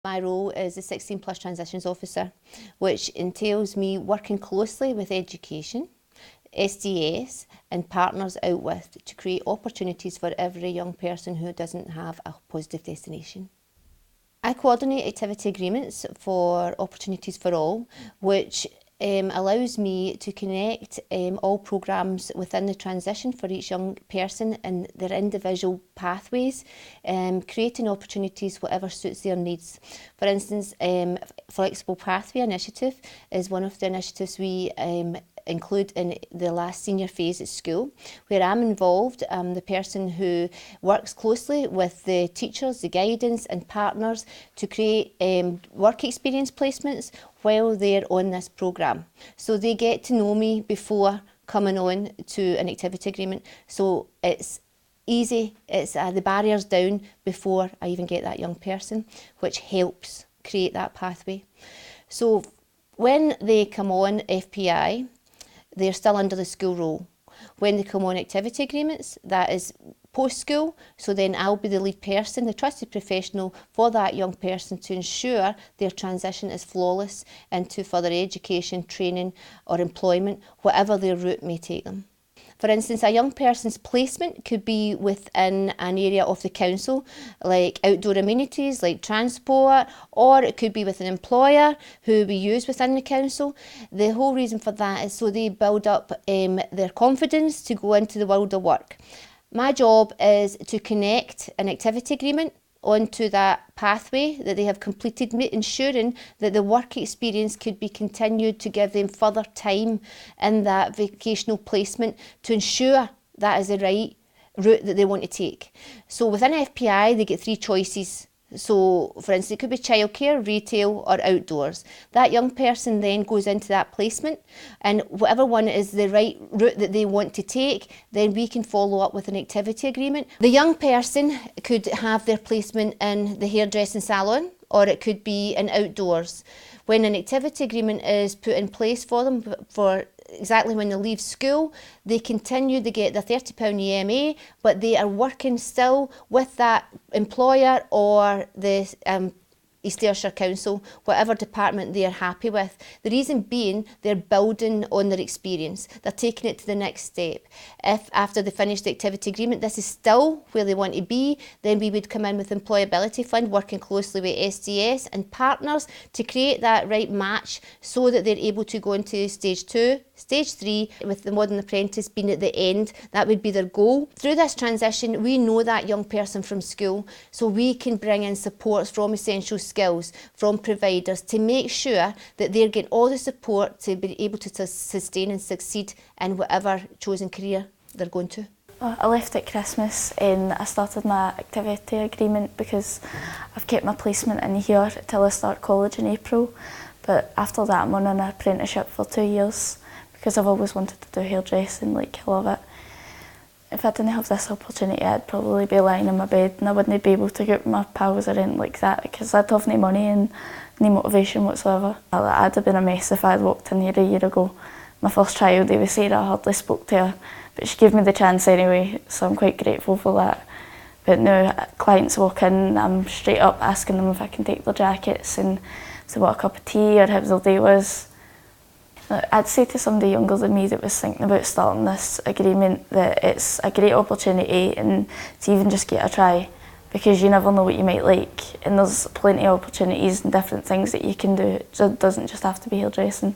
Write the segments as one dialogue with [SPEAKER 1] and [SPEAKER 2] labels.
[SPEAKER 1] My role is a 16 plus transitions officer, which entails me working closely with education, SDS and partners out with to create opportunities for every young person who doesn't have a positive destination. I coordinate activity agreements for Opportunities for All, which allows me to connect all programmes within the transition for each young person and their individual pathways, creating opportunities whatever suits their needs. For instance, Flexible Pathway Initiative is one of the initiatives we include in the last senior phase at school, where I'm involved. I'm the person who works closely with the teachers, the guidance and partners to create work experience placements while they're on this programme. So they get to know me before coming on to an activity agreement. So it's easy, it's the barriers down before I even get that young person, which helps create that pathway. So when they come on FPI, they're still under the school role. When they come on activity agreements, that is post-school, so then I'll be the lead person, the trusted professional for that young person to ensure their transition is flawless into further education, training or employment, whatever their route may take them. For instance, a young person's placement could be within an area of the council, like outdoor amenities, like transport, or it could be with an employer who we use within the council. The whole reason for that is so they build up their confidence to go into the world of work. My job is to connect an activity agreement onto that pathway that they have completed, ensuring that the work experience could be continued to give them further time in that vocational placement to ensure that is the right route that they want to take. So within FPI they get 3 choices. So for instance, it could be childcare, retail or outdoors. That young person then goes into that placement, and whatever one is the right route that they want to take, then we can follow up with an activity agreement. The young person could have their placement in the hairdressing salon, or it could be in outdoors. When an activity agreement is put in place for them for exactly when they leave school, they continue to get their £30 EMA, but they are working still with that employer or the East Ayrshire Council, whatever department they are happy with. The reason being, they're building on their experience. They're taking it to the next step. If after they finish the activity agreement, this is still where they want to be, then we would come in with Employability Fund, working closely with SDS and partners to create that right match so that they're able to go into stage 2, stage 3, with the Modern Apprentice being at the end. That would be their goal. Through this transition, we know that young person from school, so we can bring in supports from Essential Skills, from providers, to make sure that they're getting all the support to be able to sustain and succeed in whatever chosen career they're going to.
[SPEAKER 2] I left at Christmas and I started my activity agreement because I've kept my placement in here till I start college in April, but after that I'm on an apprenticeship for 2 years because I've always wanted to do hairdressing, like I love it. If I didn't have this opportunity, I'd probably be lying in my bed and I wouldn't be able to get my pals or anything like that because I'd have no money and no motivation whatsoever. I'd have been a mess if I'd walked in here a year ago. My first child, was Sarah, I hardly spoke to her, but she gave me the chance anyway, so I'm quite grateful for that. But now clients walk in, I'm straight up asking them if I can take their jackets and if they want a cup of tea or how their day was. I'd say to somebody younger than me that was thinking about starting this agreement that it's a great opportunity and to even just get a try, because you never know what you might like and there's plenty of opportunities and different things that you can do. It doesn't just have to be hairdressing.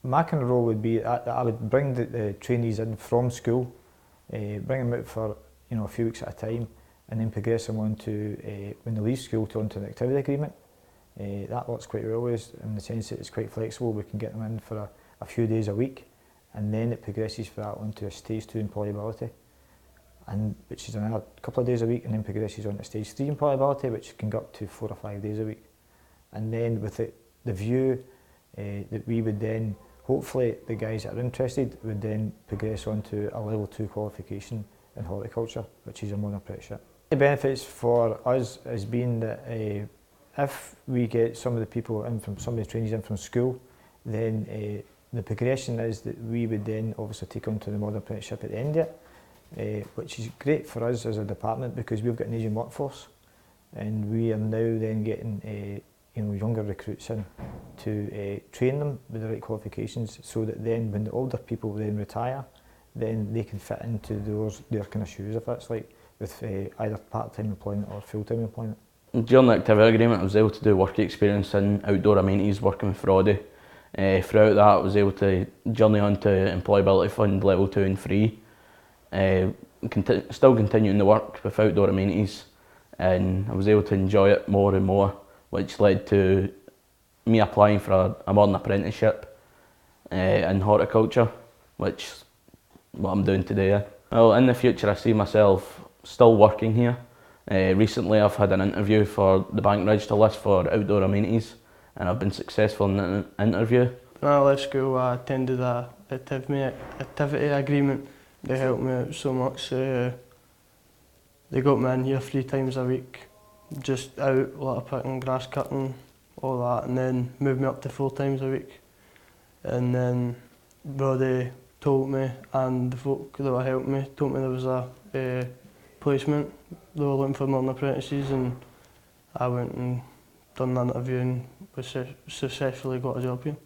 [SPEAKER 3] My kind of role would be I would bring the trainees in from school, bring them out for a few weeks at a time, and then progress them on to when they leave school onto an activity agreement. That works quite well in the sense that it's quite flexible. We can get them in for a few days a week, and then it progresses for that onto a stage 2 employability, which is another couple of days a week, and then progresses on to stage 3 employability, which can go up to 4 or 5 days a week. And then with the view that we would then, hopefully the guys that are interested would then progress on to a level 2 qualification in horticulture, which is a modern apprenticeship. The benefits for us has been that if we get some of the people in from, some of the trainees in from school, then the progression is that we would then obviously take on to the modern apprenticeship at the end of it, which is great for us as a department because we've got an ageing workforce, and we are now then getting younger recruits in to train them with the right qualifications, so that then when the older people then retire, then they can fit into their kind of shoes, if that's like, with either part-time employment or full-time employment.
[SPEAKER 4] During the activity agreement, I was able to do work experience in outdoor amenities, working with Roddy. Throughout that, I was able to journey on to employability fund level 2 and 3. Still continuing the work with outdoor amenities, and I was able to enjoy it more and more, which led to me applying for a modern apprenticeship in horticulture, which is what I'm doing today. Well, in the future I see myself still working here. Recently I've had an interview for the bank register list for outdoor amenities, and I've been successful in the interview.
[SPEAKER 5] When I left school, I attended an activity agreement. They helped me out so much. They got me in here 3 times a week, just out, litter picking, grass cutting, all that, and then moved me up to 4 times a week. And then Roddy told me, and the folk that were helping me told me there was a placement. They were looking for modern apprentices, and I went and done the interview and successfully got a job here.